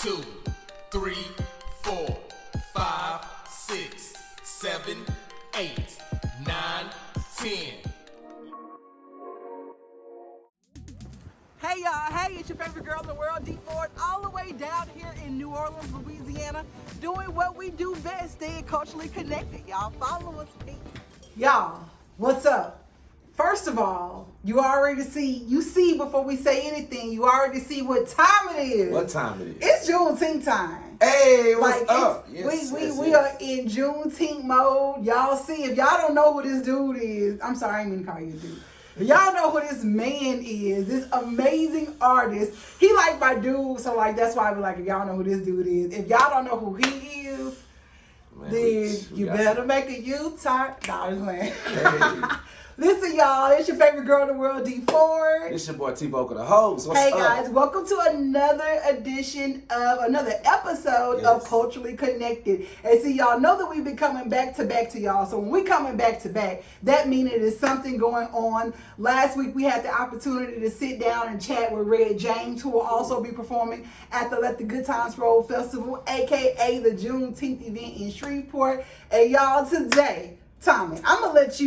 2, 3, 4, 5, 6, 7, 8, 9, 10. Hey y'all, hey, it's your favorite girl in the world, D Ford, all the way down here in New Orleans, Louisiana, doing what we do best, staying culturally connected. Y'all follow us, peace. Y'all, what's up? First of all, you see before we say anything, you already see what time it is. What time it is? It's Juneteenth time. Hey, what's up? Yes, we are in Juneteenth mode. Y'all see, if y'all don't know who this dude is, I'm sorry, I didn't mean to call you a dude. But y'all know who this man is, this amazing artist. He like my dude, so like that's why I be like, if y'all know who this dude is. If y'all don't know who he is, man, then you better make a U-turn. Nah, I'm just playing. Hey. Listen, y'all, it's your favorite girl in the world, D Ford. It's your boy T-Vocal, the host. What's hey, up? guys, welcome to another episode of Culturally Connected. And see, y'all know that we've been coming back to back to y'all. So when we coming back to back, that means it is something going on. Last week, we had the opportunity to sit down and chat with Red James, who will also be performing at the Let the Good Times Roll Festival, a.k.a. the Juneteenth event in Shreveport. And y'all, today, Tommy, I'm gonna let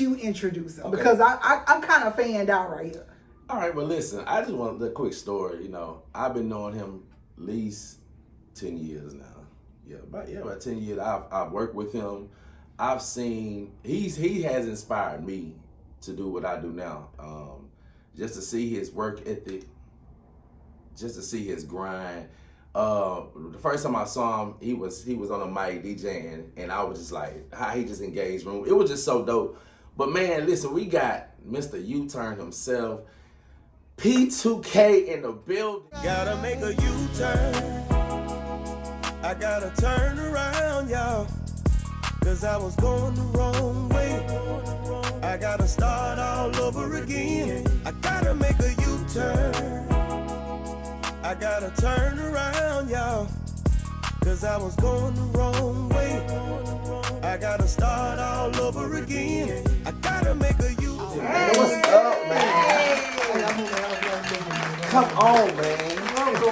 you introduce him, because I'm kind of fanned out right here. All right, well, listen, I just want a quick story. You know, I've been knowing him at least 10 years now. About 10 years. I've worked with him. I've seen he has inspired me to do what I do now. Just to see his work ethic, just to see his grind. The first time I saw him, he was on a mic DJing, and I was just like, how he just engaged me. It was just so dope. But man, listen, we got Mr. U-Turn himself, P2K in the building. Gotta make a U-turn. I gotta turn around, y'all, cause I was going the wrong way. I gotta start all over again. I gotta make a U-turn. I gotta turn around, y'all, cause I was going the wrong way. I gotta start all over again. I gotta make a U-turn. Hey, what's up, man? Come on, man.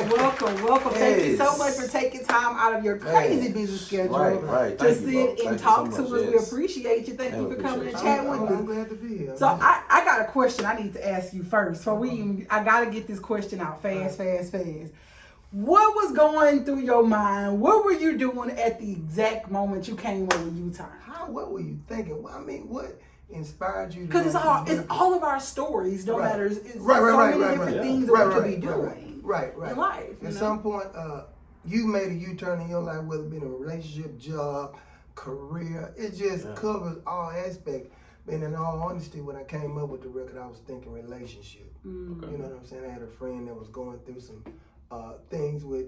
Welcome. Yes. Thank you so much for taking time out of your crazy busy schedule right. to sit and talk to us. We appreciate you. Thank you for coming and chatting with us. I'm glad to be here. So I got a question I need to ask you first. I got to get this question out fast. What was going through your mind? What were you doing at the exact moment you came over U-Turn? What were you thinking? Well, I mean, what inspired you? Because it's all of our stories, no matter. It's right, so many different things that we could be doing. Right. In life. At some point, you made a U-turn in your life, whether it be in a relationship, job, career. It just covers all aspects. And in all honesty, when I came up with the record, I was thinking relationship. You know what I'm saying? I had a friend that was going through some things with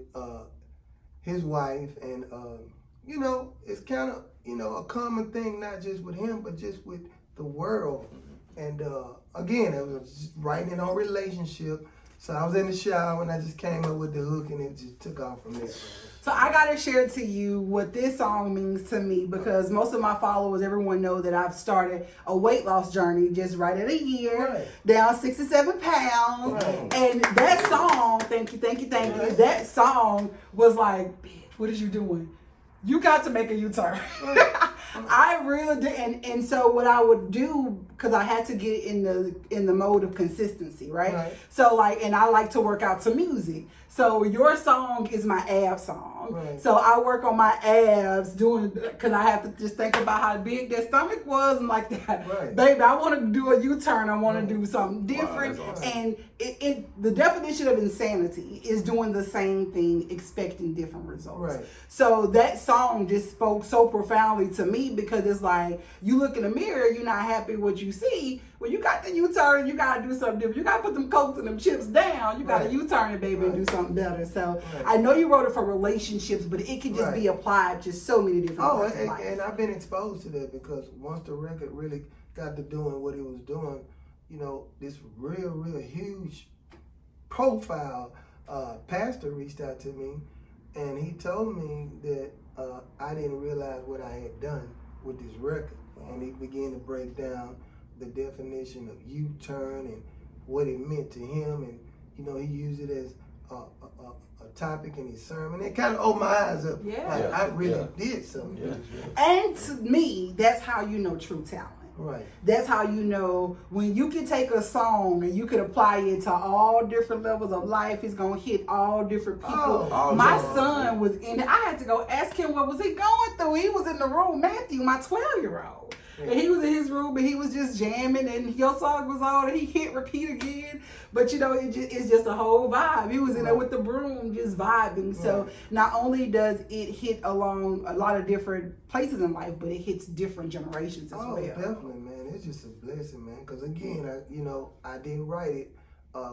his wife, and you know, it's kind of, you know, a common thing, not just with him, but just with the world. And again, it was just writing on relationship. So I was in the shower and I just came up with the hook, and it just took off from there. So I gotta share to you what this song means to me, because most of my followers, everyone know that I've started a weight loss journey just right at a year, down 67 pounds. And that song, thank you. That song was like, bitch, what is you doing? You got to make a U-turn. I really did, and so what I would do, because I had to get in the mode of consistency, right? So and I like to work out to music. So your song is my ab song. So I work on my abs because I have to just think about how big that stomach was and like that. Baby, I want to do a U-turn. I want to do something different. Wow, awesome. And the definition of insanity is doing the same thing, expecting different results. So that song just spoke so profoundly to me, because it's like, you look in the mirror, you're not happy with what you see. Well, you got the U-turn, you got to do something different. You got to put them cokes and them chips down. You got to U-turn it, baby, and do something better. So I know you wrote it for relationships, but it can just be applied to so many different parts of life. And I've been exposed to that, because once the record really got to doing what it was doing, you know, this real huge profile pastor reached out to me, and he told me that I didn't realize what I had done with this record. And he began to break down the definition of U-turn and what it meant to him. And, you know, he used it as a topic and his sermon. It kind of opened my eyes up. Yeah. Like, Yeah. I really Yeah. did something. Yeah. And to me, that's how you know true talent. Right. That's how you know when you can take a song and you can apply it to all different levels of life. It's gonna hit all different people. Oh, my yeah. son was in it. I had to go ask him what was he going through. He was in the room, Matthew, my 12-year-old. And he was in his room and he was just jamming and your song was on and he hit repeat again. But you know, it's just a whole vibe. He was in there with the broom just vibing. So not only does it hit along a lot of different places in life, but it hits different generations as Oh, well. definitely, man. It's just a blessing, man. Because again, I didn't write it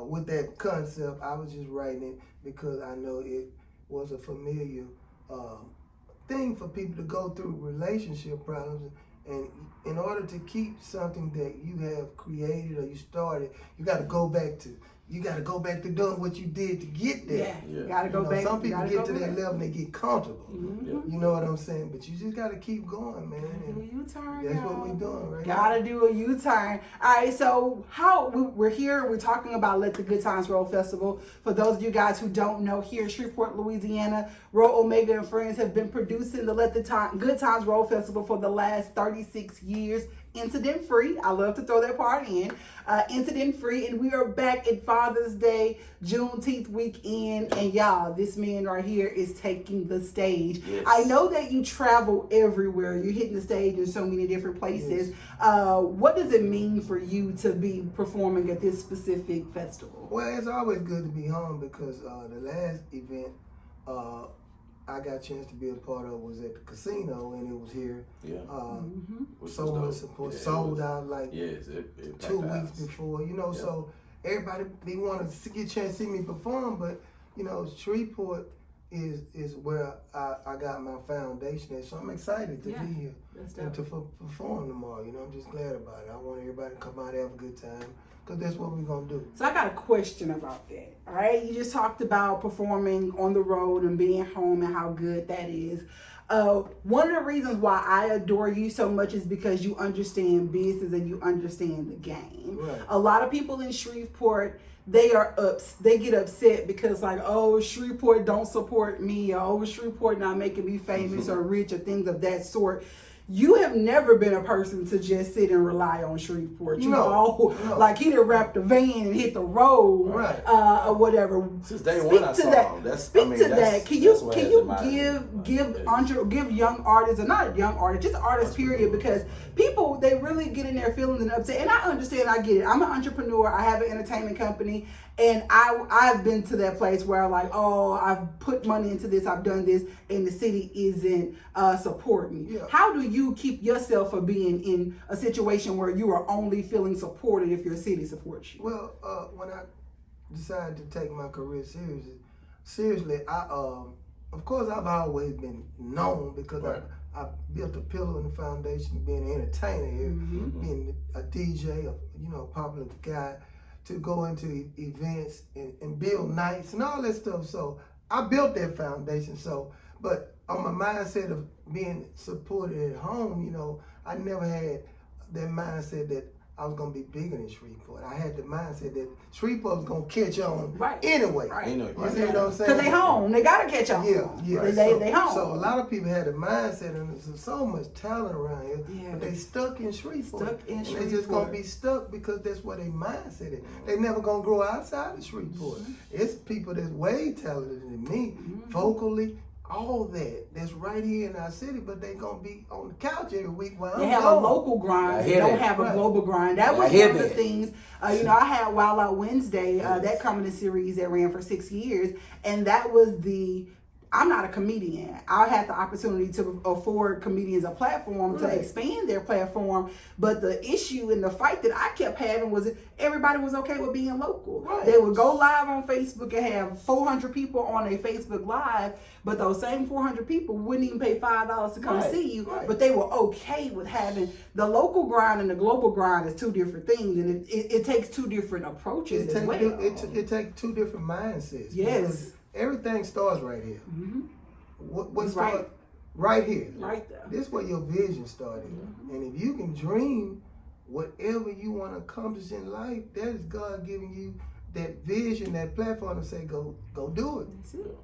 with that concept. I was just writing it because I know it was a familiar thing for people to go through relationship problems. And in order to keep something that you have created or you started, you got to go back to. You got to go back to doing what you did to get there. Yeah, Yeah. you gotta You go know, back. some you people gotta get go to that back. level and they get comfortable. Yeah. You know what I'm saying? But you just got to keep going, man. Do a And U-turn, that's what y'all. we doing right now. Gotta do a U-turn. All right, so we're here. We're talking about Let the Good Times Roll Festival. For those of you guys who don't know, here in Shreveport, Louisiana, Roll Omega and Friends have been producing the Good Times Roll Festival for the last 36 years. Incident free. I love to throw that part in. Incident free, and we are back at Father's Day, Juneteenth weekend, and y'all, this man right here is taking the stage. Yes. I know that you travel everywhere. You're hitting the stage in so many different places. What does it mean for you to be performing at this specific festival? Well, it's always good to be home because the last event I got a chance to be a part of was at the casino, and it was here. Yeah. Which So was much dope. support, Yeah, it sold was- out like Yes, it 2 packed weeks house. before, so everybody, they want to get a chance to see me perform, but, Shreveport is where I got my foundation at, so I'm excited to Yeah, be here that's and dope. to perform tomorrow, I'm just glad about it. I want everybody to come out and have a good time, because that's what we're going to do. So I got a question about that. All right, you just talked about performing on the road and being home and how good that is. One of the reasons why I adore you so much is because you understand business and you understand the game. Right. A lot of people in Shreveport, they get upset because like, oh, Shreveport don't support me, or oh, Shreveport not making me famous or rich or things of that sort. You have never been a person to just sit and rely on Shreveport. No. Like he done wrapped the van and hit the road, Right. Or whatever. Since day Speak one, I to saw that. him. That's- Speak I mean, to that's- that. Can that's you what can has you reminded me. give young artists, or not young artists, just artists period, because people, they really get in their feelings and upset. And I understand, I get it. I'm an entrepreneur. I have an entertainment company, and I've been to that place where I'm like, oh, I've put money into this, I've done this, and the city isn't supporting me. Yeah. How do you keep yourself from being in a situation where you are only feeling supported if your city supports you? Well, when I decided to take my career seriously, I of course I've always been known because Right. I built a pillar in the foundation of being an entertainer here, being a DJ, a popular guy, to go into events and build nights and all that stuff. So I built that foundation. So, but on my mindset of being supported at home, I never had that mindset that I was gonna be bigger than Shreveport. I had the mindset that Shreveport was gonna catch on Right. anyway. Right. You know, You right. see what I'm saying? Because they home. They got to catch on. Yeah. They home. So a lot of people had a mindset, and there's so much talent around here, Yeah. but they stuck in Shreveport. Stuck in and they just Shreveport. gonna be stuck because that's where their mindset is. They never gonna grow outside of Shreveport. It's people that's way talented than me, vocally, all that's right here in our city, but they gonna be on the couch every week while They I'm have gone. a local grind. I They hear don't that. have a Right. global grind. That I was hear one of the that. things. I had Wild Out Wednesday, that comedy series that ran for 6 years, and that was I'm not a comedian. I had the opportunity to afford comedians a platform to Right. expand their platform, but the issue and the fight that I kept having was everybody was okay with being local. Right. They would go live on Facebook and have 400 people on a Facebook Live, but those same 400 people wouldn't even pay $5 to come Right. see you, Right. but they were okay with having the local grind and the global grind is two different things, and it takes two different approaches It as well. it take two different mindsets. Yes. because everything starts right here. What Right. starts right here? Right there. This is where your vision started. And if you can dream whatever you want to accomplish in life, that is God giving you that vision, that platform to say, go do it. That's it.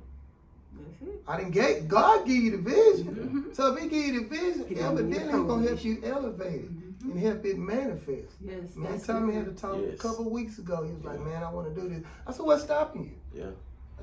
I didn't get God give you the vision. So if He give you the vision, evidently He's gonna help you elevate it and help it manifest. Yes, Man, that's Tommy good. had a talk a Yes. couple of weeks ago. He was like, "Man, I want to do this." I said, "What's stopping you? Yeah.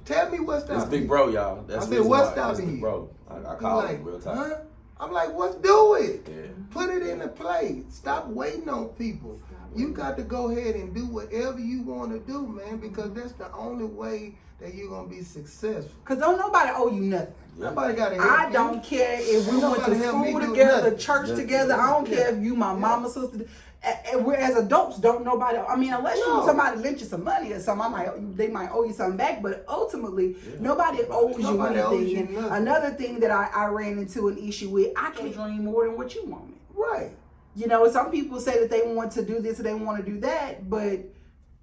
Tell me what's That's stopping big you." bro, y'all. That's I the said, reason what's why. That's stopping big you? bro. I He call like, him real time. huh? I'm like, "What's do it? Yeah. Put it into play. Stop waiting on people. You got to go ahead and do whatever you want to do, man, because that's the only way that you're gonna be successful. Cause don't nobody owe you nothing. Nobody got to help I you. don't care if we went to Nobody help me school do together, nothing. church Nothing. together. I don't care if you my mama, sister. We're as adults, don't nobody. I mean, unless you somebody lent you some money or something, they might owe you something back. But ultimately, nobody owes you Nobody owes anything. you And nothing. another thing that I ran into an issue with, I can't dream more than what you wanted. Right. You know, some people say that they want to do this or they want to do that, but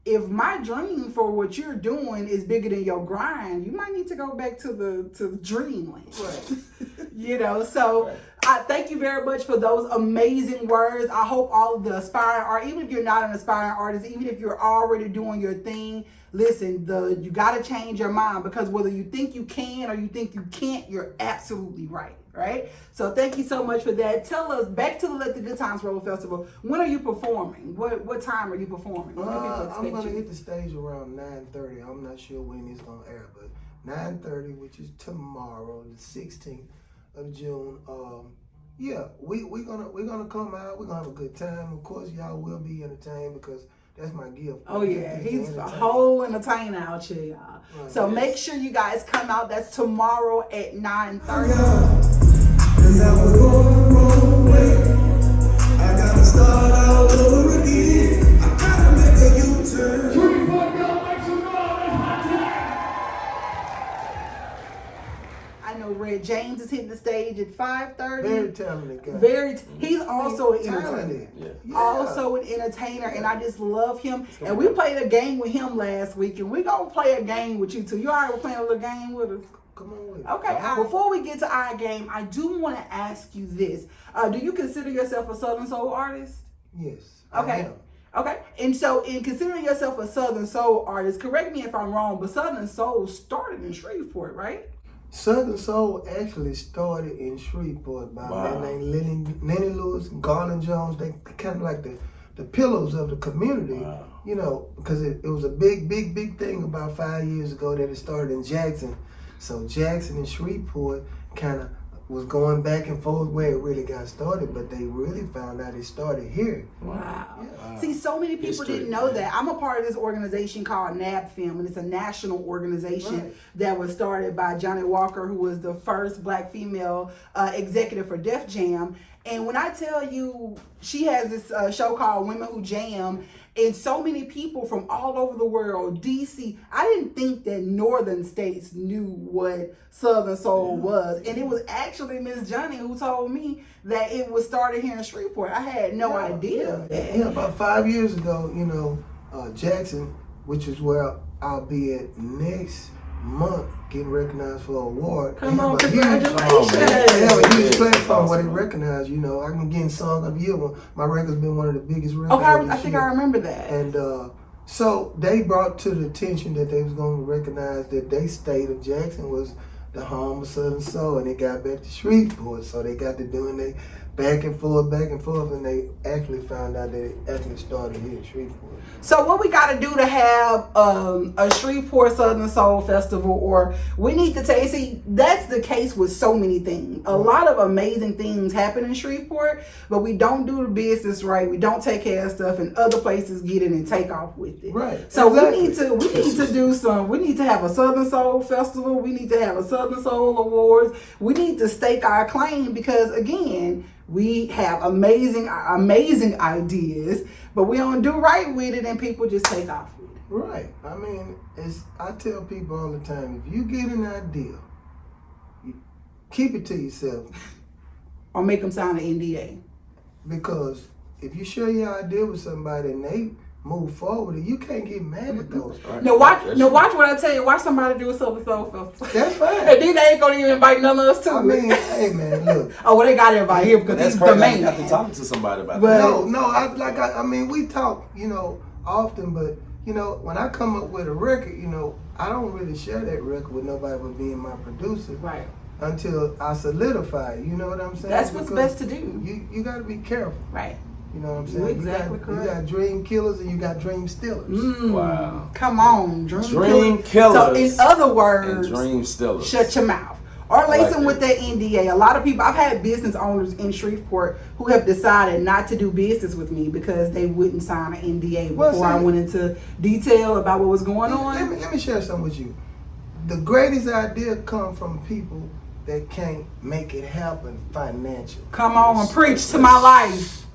if my dream for what you're doing is bigger than your grind, you might need to go back to the dreamland. Right. You know, so I thank you very much for those amazing words. I hope all of the aspiring art, even if you're not an aspiring artist, even if you're already doing your thing, listen, you got to change your mind, because whether you think you can or you think you can't, you're absolutely right. Right? So thank you so much for that. Tell us, back to the Let the Good Times Roll Festival, when are you performing? What time are you performing? When can people I'm expect gonna you? hit the stage around 9:30. I'm not sure when it's gonna air, but 9:30, which is tomorrow, the 16th of June. Yeah, we're gonna come out. We're gonna have a good time. Of course, y'all will be entertained, because that's my gift. Oh yeah, he's a entertainment. whole entertainer out here, y'all. Right. So make sure you guys come out. That's tomorrow at 9:30. Cause I was going the wrong way. I gotta start all over again. I gotta make a U-turn. I know Red James is hitting the stage at 5:30. Very talented guy. He's also an entertainer. talented. Yeah. Also an entertainer, and I just love him. And we played a game with him last week, and we're gonna play a game with you too. You already were playing a little game with us. Come on with it. Okay, before we get to our game, I do want to ask you this. Do you consider yourself a Southern Soul artist? Yes. I Okay. am. Okay. And so in considering yourself a Southern Soul artist, correct me if I'm wrong, but Southern Soul started in Shreveport, right? Southern Soul actually started in Shreveport by a man named Lenny Lewis and Garland Jones. They kind of like the pillars of the community, you know, because it was a big thing about 5 years ago that it started in Jackson. So Jackson and Shreveport kind of was going back and forth where it really got started, but they really found out it started here. Wow. See, so many people History, didn't know man. that. I'm a part of this organization called NABFM, and it's a national organization that was started by Johnny Walker, who was the first black female executive for Def Jam. And when I tell you, she has this show called Women Who Jam, and so many people from all over the world, DC, I didn't think that northern states knew what Southern Soul was. And it was actually Miss Johnny who told me that it was started here in Shreveport. I had no idea. Yeah, about 5 years ago, you know, Jackson, which is where I'll be at next month, getting recognized for an award. Come They on, have a huge- congratulations. They have a huge Yeah, platform where they awesome. recognize, you know, I've been getting Song of the Year. My record's been one of the biggest records. Okay, I this think year. I remember that. And so they brought to the attention that they was going to recognize that they state of Jackson was the home of Southern Soul, and it got back to Shreveport. So they got to doing they back and forth, and they actually found out that it actually started here in Shreveport. So what we got to do to have a Shreveport Southern Soul Festival, or we need to take, see, that's the case with so many things. A lot of amazing things happen in Shreveport, but we don't do the business right. We don't take care of stuff, and other places get it and take off with it. Right. So Exactly. we need to have a Southern Soul Festival. We need to have a Southern Soul Awards. We need to stake our claim, because again, we have amazing ideas, but we don't do right with it, and people just take off with it. Right. I mean, I tell people all the time, if you get an idea, you keep it to yourself, Or make them sign an NDA. because if you share your idea with somebody and they move forward, you can't get mad at those. Right. Now watch That's what I tell you. Watch somebody do a Southern Soul Festival. That's fine. And then they ain't gonna even invite none of us to I it. mean, hey man, look. Oh, well, they got everybody here because That's he's crazy. the I have to man. talk to somebody about But- that. No, I mean, we talk, you know, often, but you know, when I come up with a record, you know, I don't really share that record with nobody but being my producer. Right. Until I solidify it. You know what I'm saying? That's what's Because best to do. You got to be careful. Right. You know what I'm saying? You're exactly you correct. got dream killers and you got dream stealers. Wow. Come on, Dream So killers in other and words, dream stillers. shut your mouth. Or lacing that. with that NDA. A lot of people, I've had business owners in Shreveport who have decided not to do business with me because they wouldn't sign an NDA Well, before I see- went into detail about what was going on. Let me share something with you. The greatest idea come from people that can't make it happen financially. Come on, preach to my life.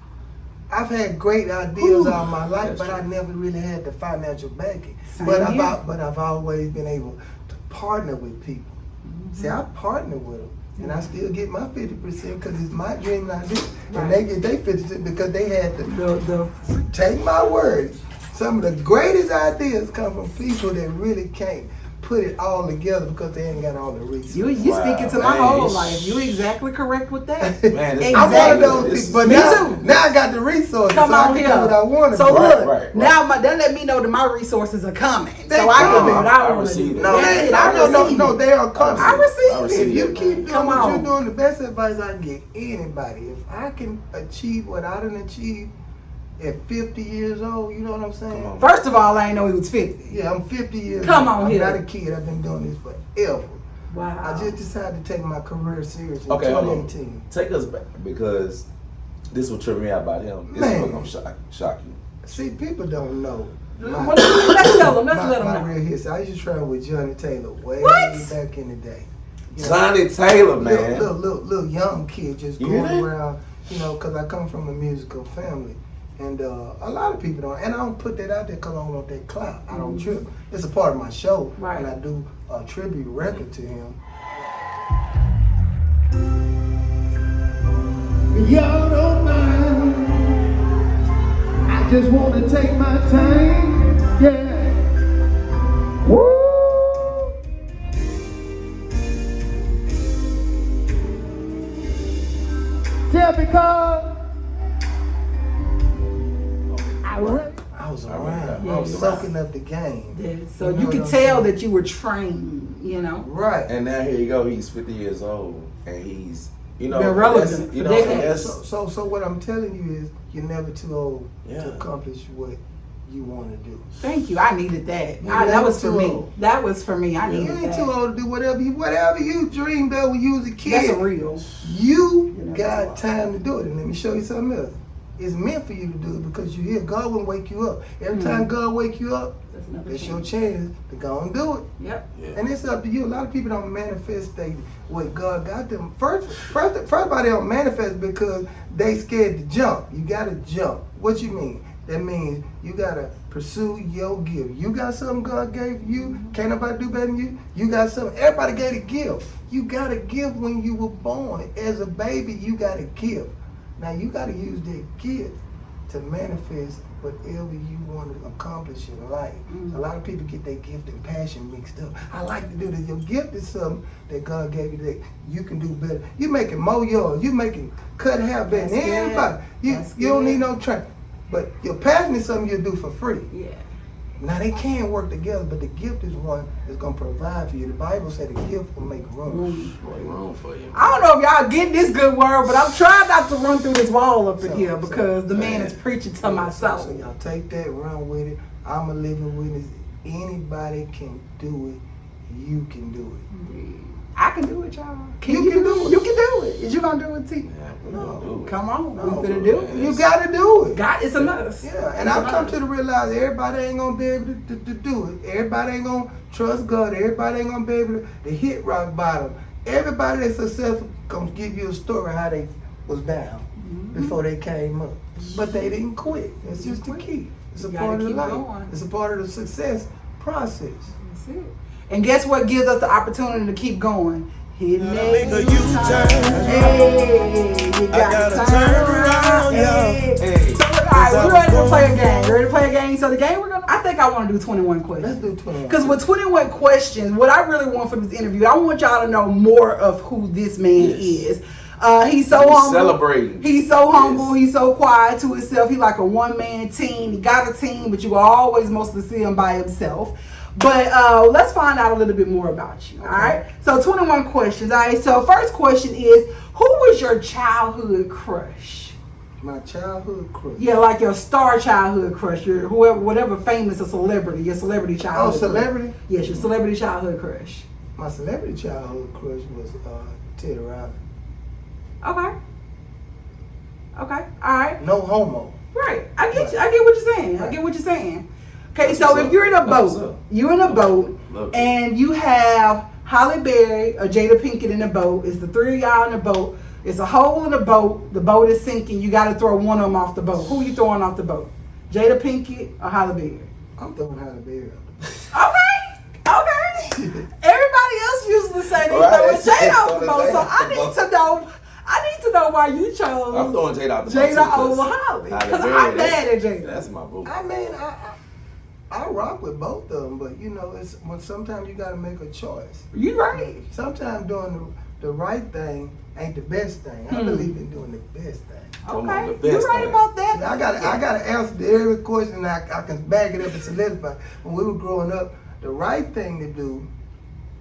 I've had great ideas Ooh. all my life, That's but I true. never really had the financial backing. Same But here. I've always been able to partner with people. See, I partner with them, and I still get my 50% because it's my dream idea, and they get their 50% because they had to The take my word. Some of the greatest ideas come from people that really can't put it all together because they ain't got all the resources. you Wow, speaking to my man. whole life. You exactly correct with that. Man, this- I'm one of Exactly. those This- people, but Me now, too. now I got the resources, Come so I on can here. do what I want to So do. look, right. now that let me know that my resources are coming. They So I can coming. do what I I want to receive do. it. No, That's they, it. I no, receive no, it. they are coming. I receive receive If you it, keep man. doing Come what on. you're doing, the best advice I can get anybody, if I can achieve what I done achieved at 50 years old, you know what I'm saying? Come on. First of all, I didn't know he was 50. Yeah, I'm 50 years Come old. on I'm here. not a kid. I've been doing this forever. Wow. I just decided to take my career serious in Okay, hold on. 2018. Take us back because this will trip me out about him. This Man. is what's gonna shock you. See, people don't know. Let's tell them. Let's let them my know. real history. I used to travel with Johnny Taylor way What? back in the day. You know, Johnny Taylor, man. Little young kid just You hear going that? around, you know, because I come from a musical family. And a lot of people don't. And I don't put that out there because I don't want that clout. I don't trip. It's a part of my show. Right. And I do a tribute record to him. Y'all don't mind. I just want to take my time. Yeah. Woo! Just because I was. I was remember around. that. I was Yeah. soaking up the game. Yeah, so You know you what could I'm tell saying? that you were trained, you know. Right. And now here you go. He's 50 years old, and he's Been relevant that's- You for know, and decades. that's So what I'm telling you is you're never too old Yeah. to accomplish what you want to do. Thank you. I needed that. Yeah, That was for too me. old. That was for me. I You needed ain't that. too old to do whatever you dreamed of when you was a kid. That's a real. You You're never too got old. time to do it. And let me show you something else. It's meant for you to do it because you're here. God will wake you up. Every time God wake you up, That's another it's your chance. chance to go and do it. Yep. yeah. And it's up to you. A lot of people don't manifest what God got them. First they don't manifest because they scared to jump. You gotta jump. What you mean? That means you gotta pursue your gift. You got something God gave you. Can't nobody do better than you. You got something. Everybody gave a gift. You got a gift when you were born. As a baby, you got a gift. Now you gotta use that gift to manifest whatever you want to accomplish in life. A lot of people get their gift and passion mixed up. I like to do this. Your gift is something that God gave you that you can do better. You making mow yards. You making cut hair better than That's good. everybody. That's You don't good. need no training. But your passion is something you do for free. Yeah. Now they can work together, but the gift is one that's gonna provide for you. The Bible said the gift will make room. Make room for you. I don't know if y'all get this good word, but I'm trying not to run through this wall up in So- here so- because the man is preaching to my So soul. y'all take that, run with it. I'm a living witness. Anybody can do it. You can do it. I can do it, y'all. You can do it. You can do it. Is you gonna do it, T? Yeah, we're gonna do it. Come on, No, we finna do man. it. You gotta do it. God, it's a must. Yeah, and I've come to the realize everybody ain't gonna be able to do it. Everybody ain't gonna trust God. Everybody ain't gonna be able to hit rock bottom. Everybody that's successful gonna give you a story how they was down before they came up. But they didn't quit. It's just the key. It's a You gotta part of the keep life. going. It's a part of the success process. That's it. And guess what gives us the opportunity to keep going? Hitting Make a that U-turn. Hey, you gotta turn around, Hey. Hey. So look, all right, we're ready to play a game. Ready to play a game? So the game I think I want to do 21 Let's questions. do 21. Because with 21 questions, what I really want for this interview, I want y'all to know more of who this man Yes. is. He's so He's humble. celebrating. He's so humble. Yes. He's so quiet to himself. He's like a one-man team. He got a team, but you will always mostly see him by himself. But let's find out a little bit more about you. All right. So 21 questions. All right. So first question is, who was your childhood crush? My childhood crush. Yeah, like your star childhood crush, your whoever, whatever famous or celebrity, your celebrity Oh, childhood. celebrity? Crush. Yes, your celebrity childhood crush. My celebrity childhood crush was Teddy Riley. Okay. Okay. All right. No homo. Right. I get you. I get what you're saying. I get what you're saying. Okay, That's so what's if up. you're in a That's what's boat, up. you're in a boat, Love it. and you have Holly Berry or Jada Pinkett in the boat. It's the three of y'all in the boat. It's a hole in the boat. The boat is sinking. You got to throw one of them off the boat. Who you throwing off the boat? Jada Pinkett or Holly Berry? I'm throwing Holly Berry out. Okay. Everybody else usually say they Right. throwing Jada off the Throwing boat. Jada So off I the need boat. to know. I need to know why you chose I'm throwing Jada out the boat, Jada too, 'cause over Holly. Halle Because Berry, I'm that's- mad at Jada. That's my boo. I mean, I rock with both of them, but you know, it's when sometimes you got to make a choice. You right. Sometimes doing the right thing ain't the best thing. I believe in doing the best thing. Come on, Okay, the you're best right thing. about that. I got to answer to every question. I can back it up and solidify. When we were growing up, the right thing to do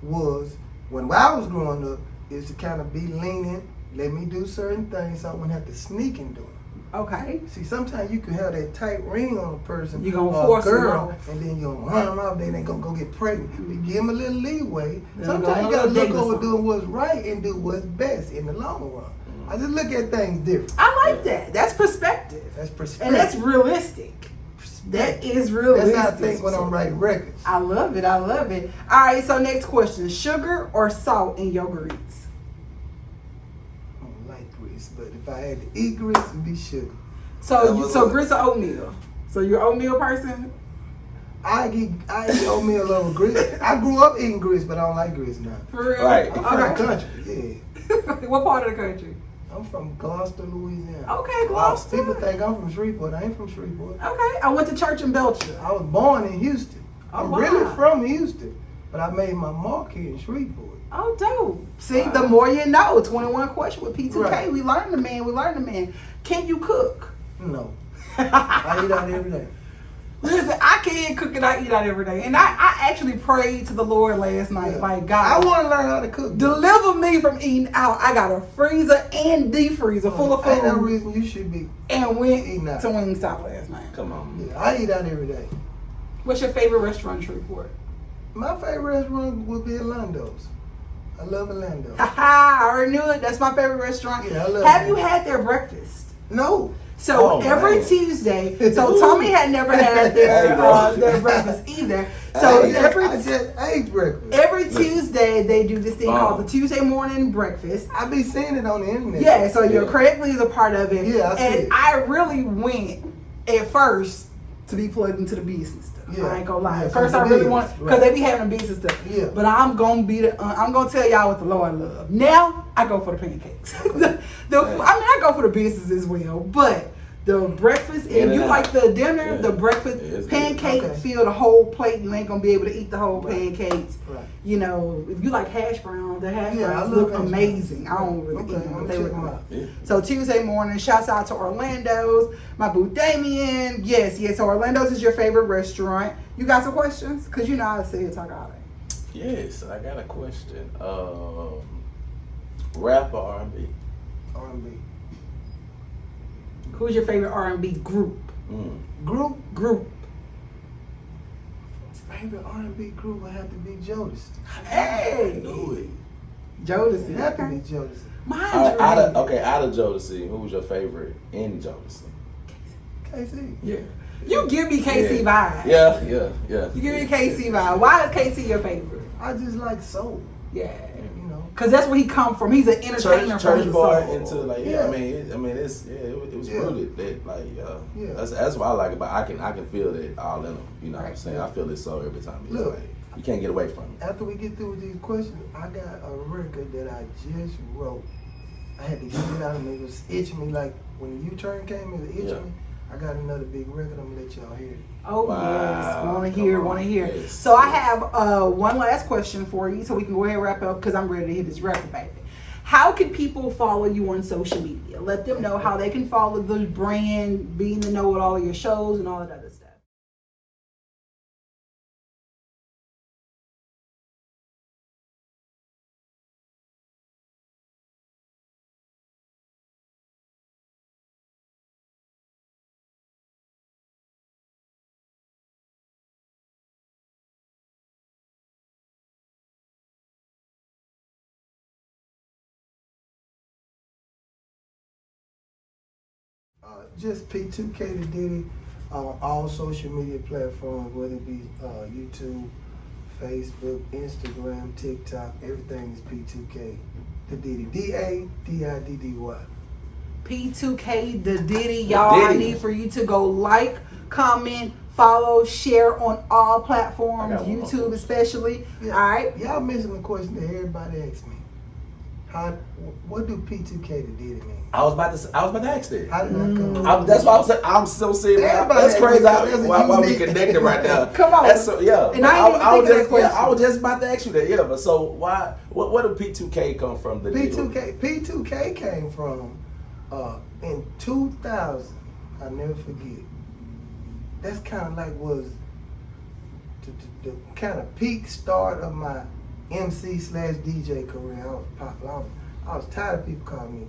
was, when I was growing up, is to kind of be lenient, let me do certain things so I wouldn't have to sneak and do them. Okay. See, sometimes you can have that tight ring on a person, You gonna or force a them girl, off. and then you gonna run them off. Then they gonna go get pregnant. You give them a little leeway. Then Sometimes go on you a gotta little look date or over something. doing what's right and do what's best in the long run. I just look at things different. I like that. That's perspective. That's perspective. And that's realistic. That is realistic. That's how I think when I'm writing records. I love it. I love it. All right, so next question. Sugar or salt in your grits? I don't like grits, but if I had to eat grits, it'd be sugar. So grits or oatmeal? So you're an oatmeal person? I eat oatmeal over grits. I grew up eating grits, but I don't like grits now. For real? Right. I'm from the Okay. country, yeah. What part of the country? I'm from Gloucester, Louisiana. Okay, Gloucester. People think I'm from Shreveport. I ain't from Shreveport. Okay, I went to church in Belcher. I was born in Houston. Oh, I'm wow. really from Houston, but I made my mark here in Shreveport. Oh, dope. See, the more you know. 21 question with P2K. Right. We learn the man. Can you cook? No. I eat out every day. Listen, I can cook and I eat out every day. And I actually prayed to the Lord last night. Yeah. Like, I God, want to learn how to cook. deliver me from eating out. I got a freezer and deep freezer full of Ain't no food. reason you should be. And went Eating out. to Wingstop last night. Come on. Yeah, I eat out every day. What's your favorite restaurant in Shreveport? My favorite restaurant would be Orlando's. I love Orlando. Haha, I already knew it. That's my favorite restaurant. Yeah, I love Have it. you had their breakfast? No. So Oh, every man. Tuesday, so Tommy had never had their breakfast either. So Hey, I just ate breakfast. every Tuesday they do this thing Wow. called the Tuesday morning breakfast. I be seeing it on the internet. Yeah, so your Yeah. Craig Lee is a part of it. Yeah, I see and it. I really went at first to be plugged into the business stuff. Yeah. I ain't gonna lie. Yeah, At first, I cause it really is, want because right. they be having the business stuff. Yeah. But I'm gonna be I'm gonna tell y'all what the Lord love. Now I go for the pancakes. I mean, I go for the business as well, but. The breakfast, In and you and like out. the dinner, Yeah. the breakfast, Yeah, it's good. pancake, Okay. fill the whole plate. You ain't gonna be able to eat the whole Right. pancakes. Right. You know, if you like hash browns, the hash Yeah, I browns love look hash browns. amazing. I don't really Okay, eat them, I'm but they check look them amazing. out. Yeah. So Tuesday morning, shouts out to Orlando's, my boo Damien. Yes. So Orlando's is your favorite restaurant. You got some questions? Cause you know how to say it, talk all day. Yes, I got a question. Rap or R&B? R&B. Who's your favorite R&B group? Group. Favorite R&B group would have to be Jodeci. Hey, Knew it. Jodeci. It have to be Okay. Jodeci. Mine's Out Randy. of Jodeci, who was your favorite in Jodeci? KC. Yeah. You give me KC vibe. Yeah. You give me KC vibe. Why is KC your favorite? I just like soul. Yeah. You know. Cause that's where he come from. He's an entertainer from Church the boy soul. into like Yeah. it was Yeah. rooted that like Yeah. that's what I like about I can feel that all in him. You know what I'm Right. saying? I feel it so every time. It's Look. like you can't get away from it. After we get through with these questions, I got a record that I just wrote. I had to get it out of me. It was itching me like when the U-turn came, it was itching Yeah. me. I got another big record. I'm gonna let y'all hear it. Oh Wow. yes, want to Come hear, on. want to hear. Yes. So I have one last question for you, so we can go ahead and wrap up because I'm ready to hit this record, baby. How can people follow you on social media? Let them know how they can follow the brand, be in the know with all of your shows and all that other stuff. Just P2K the Diddy on all social media platforms, whether it be YouTube, Facebook, Instagram, TikTok, everything is P2K the Diddy. D-A-D-I-D-D-Y. P2K the Diddy. Y'all, I need for you to go like, comment, follow, share on all platforms, YouTube especially. Yeah. All right. Y'all mentioned the question that everybody asks me. What do P2K the Diddy mean? I was about to ask that. How did I come up? That's why I'm so serious. That's crazy. Why we connected right now? Come on. That's so, yeah. And I was just about to ask you that. Yeah, but so why? What did P2K come from? The P2K came from in 2000. I'll never forget. That's kind of like was the kind of peak start of my MC/DJ career. I was tired of people calling me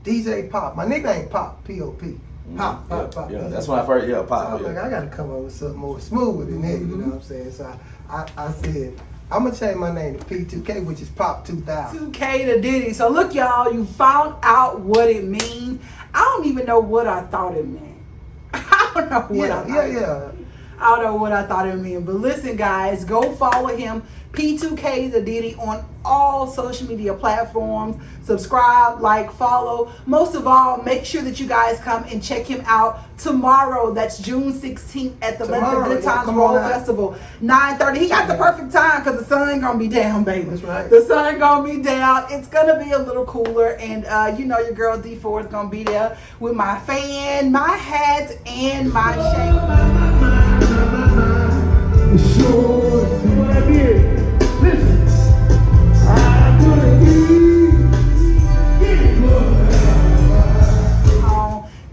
DJ Pop. My nickname Pop, P-O-P. Pop. Yeah, that's when I first, Pop. So I was like, I gotta come up with something more smooth than that, you know what I'm saying? So I said, I'm gonna change my name to P2K, which is Pop 2000. 2K to Diddy. So look, y'all, you found out what it means. I don't even know what I thought it meant. I don't know what I thought. Yeah. I don't know what I thought it meant. But listen, guys, go follow him, P2K the Diddy, on all social media platforms. Subscribe, like, follow. Most of all, make sure that you guys come and check him out tomorrow. That's June 16th at the Let the Good Times Roll Festival, 9:30. He got the perfect time because the sun gonna be down, baby. That's right. The sun gonna be down. It's gonna be a little cooler, and you know your girl D4 is gonna be there with my fan, my hat, and my shade. Sure, see what I did. Listen, I couldn't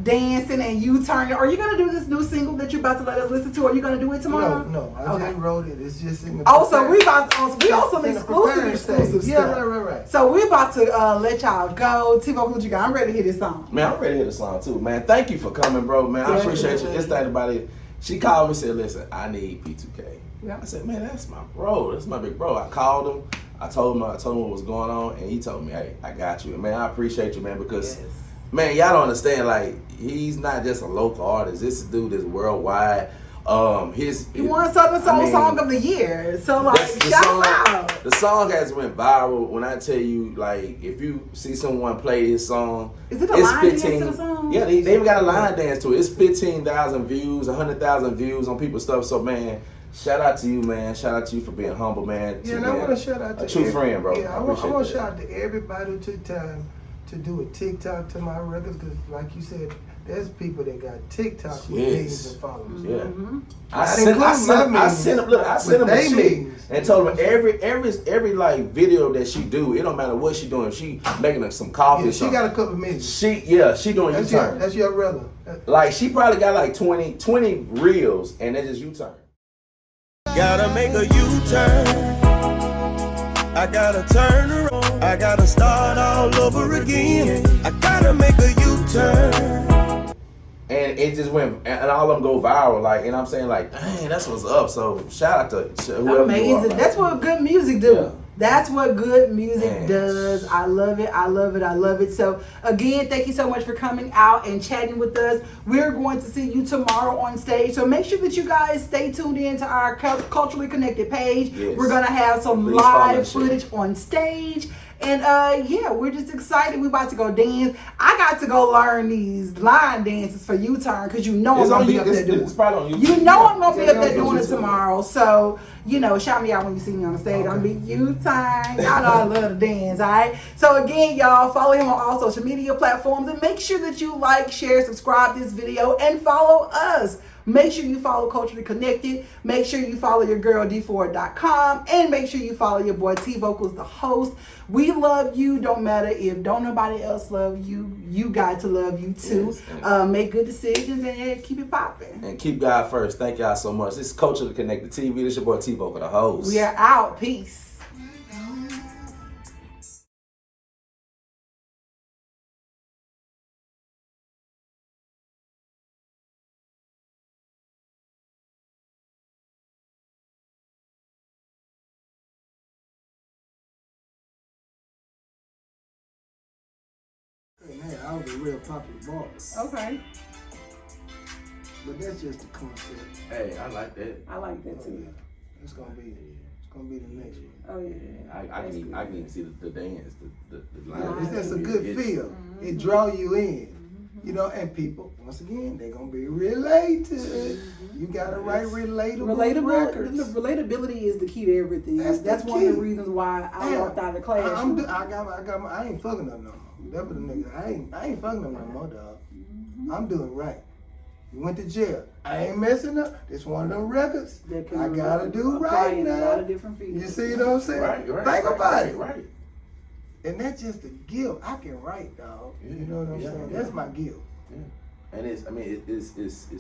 dancing and you turning. Are you gonna do this new single that you're about to let us listen to? Are you gonna do it tomorrow? No. I just wrote it. It's just in the. Also, we also exclusive stuff. Yeah, right. So we're about to let y'all go. T-Bo, what you got? I'm ready to hear this song. Man, I'm ready to hear the song too, man. Thank you for coming, bro, man. I appreciate you. It's that about it. She called me and said, listen, I need P2K. Yeah. I said, man, that's my bro. That's my big bro. I called him. I told him what was going on, and he told me, hey, I got you. And man, I appreciate you, man, because man, y'all don't understand, like, he's not just a local artist. This dude is worldwide. He won Southern Soul Song of the Year. So like, shout out. The song has went viral. When I tell you, like, if you see someone play his song, is it a line dance to the song? Yeah, they even got a line dance to it. It's 15,000 views, 100,000 views on people's stuff. So man, shout out to you, man. Shout out to you for being humble, man. Yeah, and I want to shout out to a true friend, bro. Yeah, I want to shout out to everybody who took time to do a TikTok to my records, because like you said, there's people that got TikTok with millions of followers. Yeah. Mm-hmm. I sent them a sheet and told them every like video that she do, it don't matter what she doing. If she making some coffee. Yeah, she got a couple million. She doing U-turn. That's your brother. Like she probably got like 20 reels, and that's just U-turn. Gotta make a U-turn. I gotta turn around. I gotta start all over again. I gotta make a U-turn. And it just went, and all of them go viral. Like, and I'm saying, like, dang, that's what's up. So shout out to whoever amazing. You are, like, that's what good music do. Yeah. That's what good music does. I love it. I love it. I love it. So again, thank you so much for coming out and chatting with us. We're going to see you tomorrow on stage. So make sure that you guys stay tuned in to our Culturally Connected page. Yes. We're going to have some live footage on stage. And yeah, we're just excited. We're about to go dance. I got to go learn these line dances for U-turn because you know I'm going to be up there doing it. It's probably on YouTube. You know I'm going to be up there doing it tomorrow. So, you know, shout me out when you see me on the stage. I'm going to be U-turn. Y'all know I love to dance, all right? So again, y'all, follow him on all social media platforms and make sure that you like, share, subscribe this video, and follow us. Make sure you follow Culturally Connected. Make sure you follow your girl D4.com. And make sure you follow your boy T Vocals, the host. We love you. Don't matter if don't nobody else love you. You got to love you too. Yes, make good decisions and keep it popping. And keep God first. Thank y'all so much. This is Culturally Connected TV. This is your boy T Vocal, the host. We are out. Peace. Man, I was a real popular barber. Okay. But that's just the concept. Hey, I like that. I like that too. It's gonna be the next one. Oh yeah. I can even see the dance, the line. Yeah, it's just a good feel. It draw you in. You know, and people, once again, they're gonna be related. You gotta write relatable records. Relatability is the key to everything. That's That's the one of the key. reasons why I Yeah. walked out of the class. I ain't fucking up no more. That was the nigga. I ain't fucking up no more, dog. I'm doing right. You went to jail. I ain't messing up. It's one of them records. That can I gotta do apply right in a lot now. of different fields. You see what I'm saying? Right. Think about it. Right. And that's just a gift. I can write, dog. You know what I'm saying? That's my gift. Yeah. And it's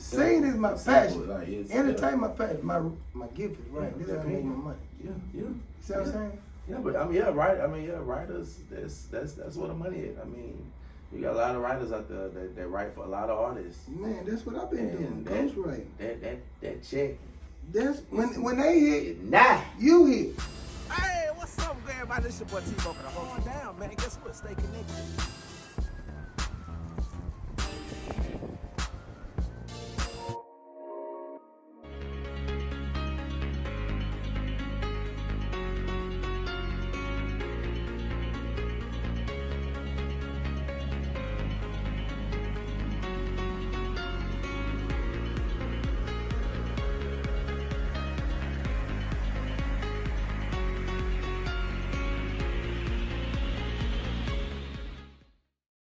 Singing is my It's simple. passion. Like, it's, Entertainment my passion. My gift is right. This is how I make my money. Yeah. You see what I'm saying? Yeah, but I mean, yeah, right. I mean, yeah, writers. That's where the money is. I mean, you got a lot of writers out there that write for a lot of artists. Man, that's what I've been doing. Ghostwriting. That check. That's when they hit, Nah. you hit. Hey, what's up, everybody? This your boy T-Bo for the whole down, man. Guess what? Stay connected.